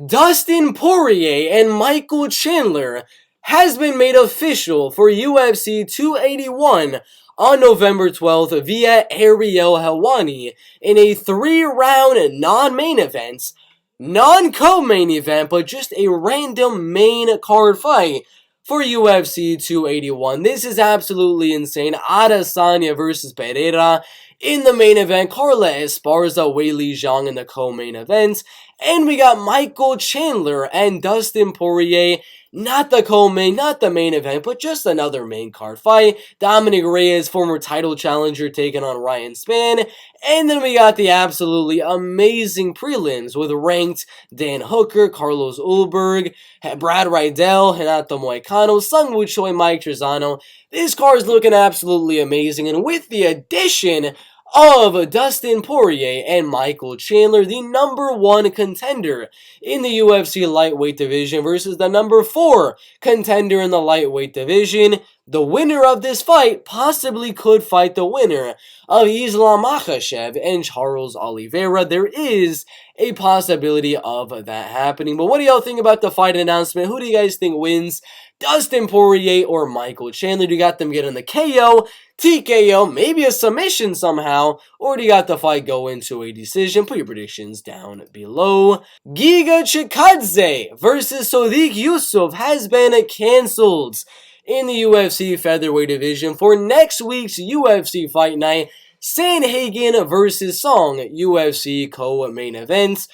Dustin Poirier and Michael Chandler has been made official for UFC 281 on November 12th via Ariel Helwani in a 3-round non-main event, non-co-main event, but just a random main card fight for UFC 281. This is absolutely insane. Adesanya versus Pereira in the main event, Carla Esparza, Weili Zhang in the co-main event, and we got Michael Chandler and Dustin Poirier, not the co-main, not the main event, but just another main card fight. Dominic Reyes, former title challenger, taking on Ryan Spann, and then we got the absolutely amazing prelims with ranked Dan Hooker, Carlos Ulberg, Brad Riddell, Renato Moicano, Sung Woo Choi, Mike Trizano. This card is looking absolutely amazing, and with the addition of Dustin Poirier and Michael Chandler, the #1 contender in the UFC lightweight division versus the #4 contender in the lightweight division. The winner of this fight possibly could fight the winner of Islam Makhachev and Charles Oliveira. There is a possibility of that happening. But what do y'all think about the fight announcement? Who do you guys think wins? Dustin Poirier or Michael Chandler? Do you got them getting the KO, TKO, maybe a submission somehow? Or do you got the fight go into a decision? Put your predictions down below. Giga Chikadze versus Sodiq Yusuff has been cancelled in the UFC featherweight division for next week's UFC Fight Night, Sanhagen versus Song UFC co-main events.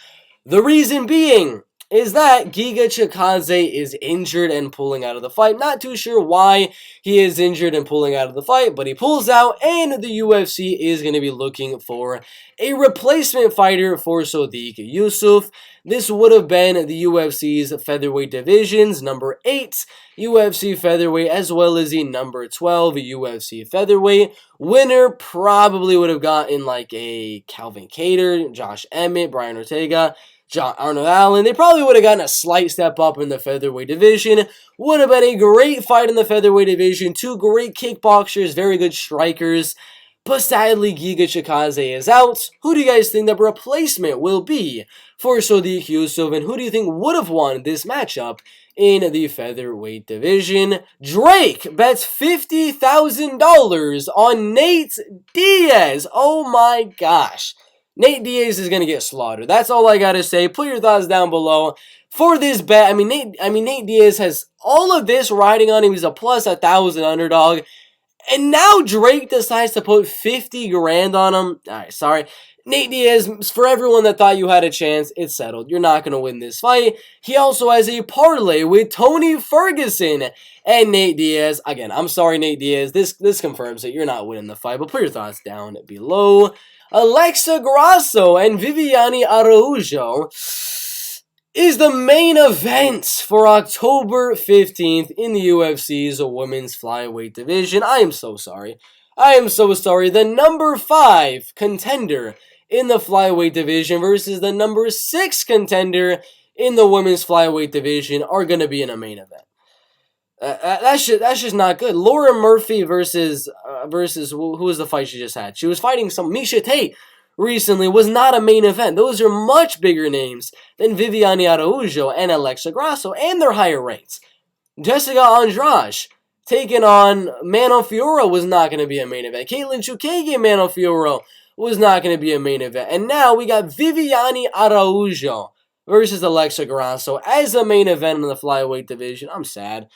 The reason being is that Giga Chikadze is injured and pulling out of the fight. Not too sure why he is injured and pulling out of the fight, but he pulls out, and the UFC is going to be looking for a replacement fighter for Sodiq Yusuff. This would have been the UFC's featherweight divisions, #8 UFC featherweight, as well as the #12 UFC featherweight. Winner probably would have gotten like a Calvin Kattar, Josh Emmett, Brian Ortega, Arnold Allen. They probably would have gotten a slight step up in the featherweight division. Would have been a great fight in the featherweight division. Two great kickboxers, very good strikers. But sadly, Giga Chikadze is out. Who do you guys think the replacement will be for Sodiq Yusuff? And who do you think would have won this matchup in the featherweight division? Drake bets $50,000 on Nate Diaz. Oh my gosh. Nate Diaz is going to get slaughtered. That's all I got to say. Put your thoughts down below for this bet. Nate Diaz has all of this riding on him. He's a plus 1,000 underdog. And now Drake decides to put 50 grand on him. Alright, sorry. Nate Diaz, for everyone that thought you had a chance, it's settled. You're not going to win this fight. He also has a parlay with Tony Ferguson and Nate Diaz. Again, I'm sorry, Nate Diaz. This confirms that you're not winning the fight, but put your thoughts down below. Alexa Grasso and Viviane Araujo is the main event for October 15th in the UFC's women's flyweight division. I am so sorry. The #5 contender in the flyweight division versus the #6 contender in the women's flyweight division are going to be in a main event. That's just not good. Laura Murphy versus who was the fight she just had? She was fighting some Miesha Tate recently. Was not a main event. Those are much bigger names than Viviane Araujo and Alexa Grasso, and they're higher ranked. Jessica Andrade taking on Manon Fiorot was not going to be a main event. Caitlin Chukage and Manon Fiorot was not going to be a main event. And now we got Viviane Araujo versus Alexa Grasso as a main event in the flyweight division. I'm sad,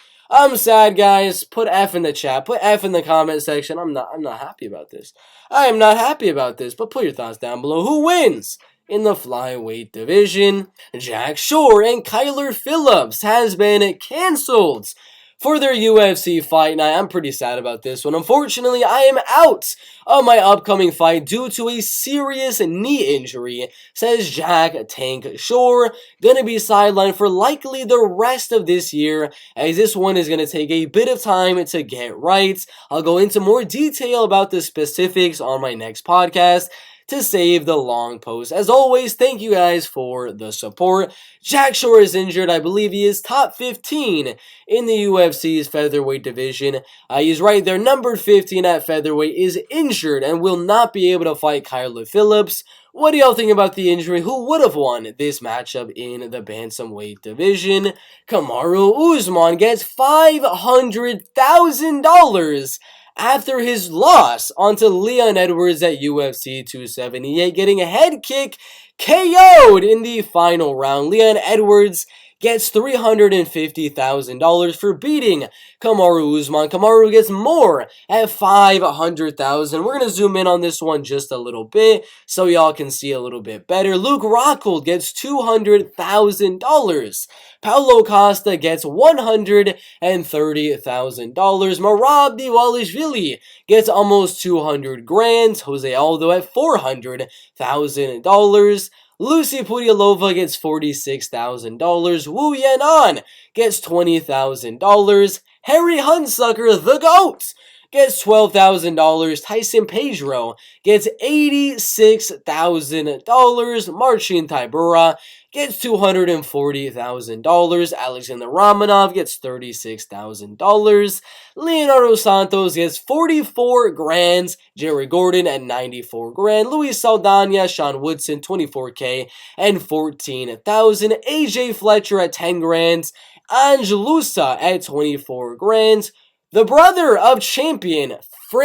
guys. Put F in the chat. Put F in the comment section. I'm not happy about this. I am not happy about this. But put your thoughts down below. Who wins in the flyweight division? Jack Shore and Kyler Phillips has been canceled for their UFC fight night. I'm pretty sad about this one. Unfortunately, I am out of my upcoming fight due to a serious knee injury, says Jack Tank Shore. Gonna be sidelined for likely the rest of this year, as this one is gonna take a bit of time to get right. I'll go into more detail about the specifics on my next podcast to save the long post. As always, thank you guys for the support. Jack Shore is injured. I believe he is top 15 in the UFC's featherweight division. He's right there. Number 15 at featherweight is injured and will not be able to fight Kyler Phillips. What do y'all think about the injury? Who would have won this matchup in the bantamweight division? Kamaru Usman gets $500,000 after his loss onto Leon Edwards at UFC 278, getting a head kick KO'd in the final round. Leon Edwards gets $350,000 for beating Kamaru Usman. Kamaru gets more at $500,000. We're going to zoom in on this one just a little bit so y'all can see a little bit better. Luke Rockhold gets $200,000. Paulo Costa gets $130,000. Merab Dvalishvili gets almost 200 grand. Jose Aldo at $400,000. Lucy Pudialova gets $46,000. Wu Yanan gets $20,000. Harry Hunsucker, the GOAT, gets $12,000. Tyson Pedro gets $86,000. Marcin Tybura gets $240,000. Alexander Romanov gets $36,000. Leonardo Santos gets 44 grand. Jerry Gordon at 94 grand. Luis Saldana, Sean Woodson, 24K and 14,000. AJ Fletcher at 10 grand. Angelusa at 24 grand. The brother of champion the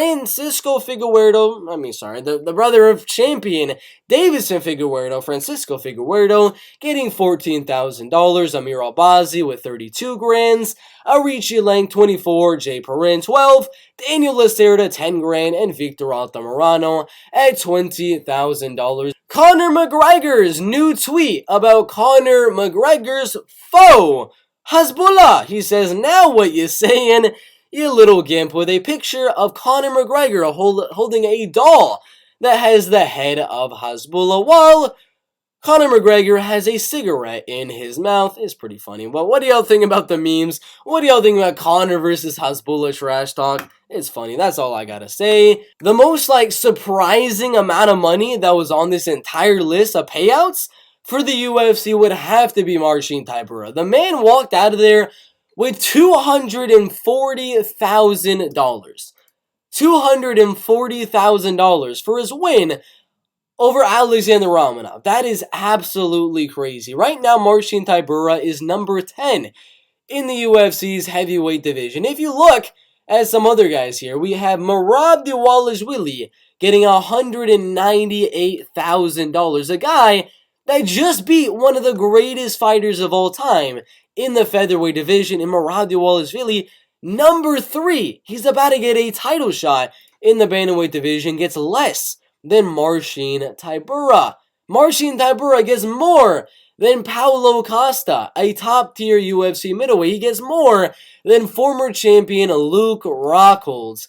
brother of champion Davison Figueiredo, Francisco Figueiredo, getting $14,000. Amir Albazi with 32 grand. Arichi Lang, 24. Jay Perrin, 12. Daniel Lacerda, 10 grand. And Victor Altamirano at $20,000. Conor McGregor's new tweet about Conor McGregor's foe, Hasbulla. He says, "Now what you saying, you little gimp," with a picture of Conor McGregor holding a doll that has the head of Hasbulla, while Conor McGregor has a cigarette in his mouth. It's pretty funny. But what do y'all think about the memes? What do y'all think about Conor versus Hasbulla trash talk? It's funny. That's all I gotta say. The most, surprising amount of money that was on this entire list of payouts for the UFC would have to be Marcin Tybura. The man walked out of there with $240,000. $240,000 for his win over Alexander Romanov. That is absolutely crazy. Right now, Marcin Tybura is number 10 in the UFC's heavyweight division. If you look at some other guys here, we have Merab Dvalishvili getting $198,000. A guy that just beat one of the greatest fighters of all time in the featherweight division, in Merab Dvalishvili, number 3. He's about to get a title shot in the bantamweight division, gets less than Marcin Tybura. Marcin Tybura gets more than Paulo Costa, a top-tier UFC middleweight. He gets more than former champion Luke Rockhold.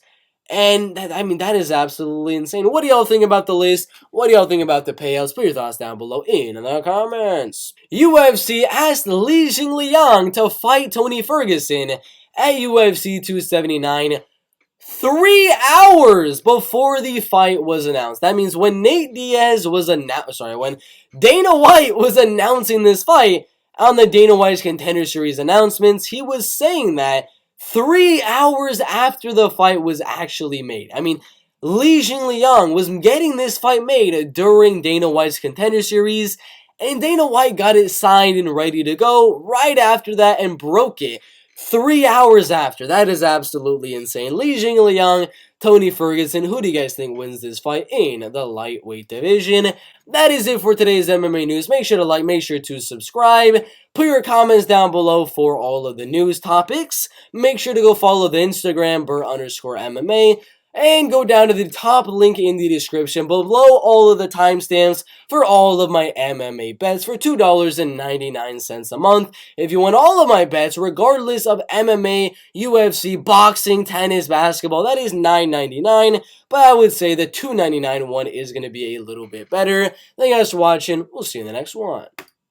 And, that is absolutely insane. What do y'all think about the list? What do y'all think about the payouts? Put your thoughts down below in the comments. UFC asked Li Jingliang to fight Tony Ferguson at UFC 279 3 hours before the fight was announced. That means when when Dana White was announcing this fight on the Dana White's Contender Series announcements, he was saying that 3 hours after the fight was actually made. Li Jingliang was getting this fight made during Dana White's Contender Series, and Dana White got it signed and ready to go right after that and broke it 3 hours after. That is absolutely insane. Li Jingliang, Tony Ferguson. Who do you guys think wins this fight in the lightweight division? That is it for today's MMA news. Make sure to like, make sure to subscribe. Put your comments down below for all of the news topics. Make sure to go follow the Instagram, Bert_MMA. And go down to the top link in the description below all of the timestamps for all of my MMA bets for $2.99 a month. If you want all of my bets, regardless of MMA, UFC, boxing, tennis, basketball, that is $9.99. But I would say the $2.99 one is going to be a little bit better. Thank you guys for watching. We'll see you in the next one.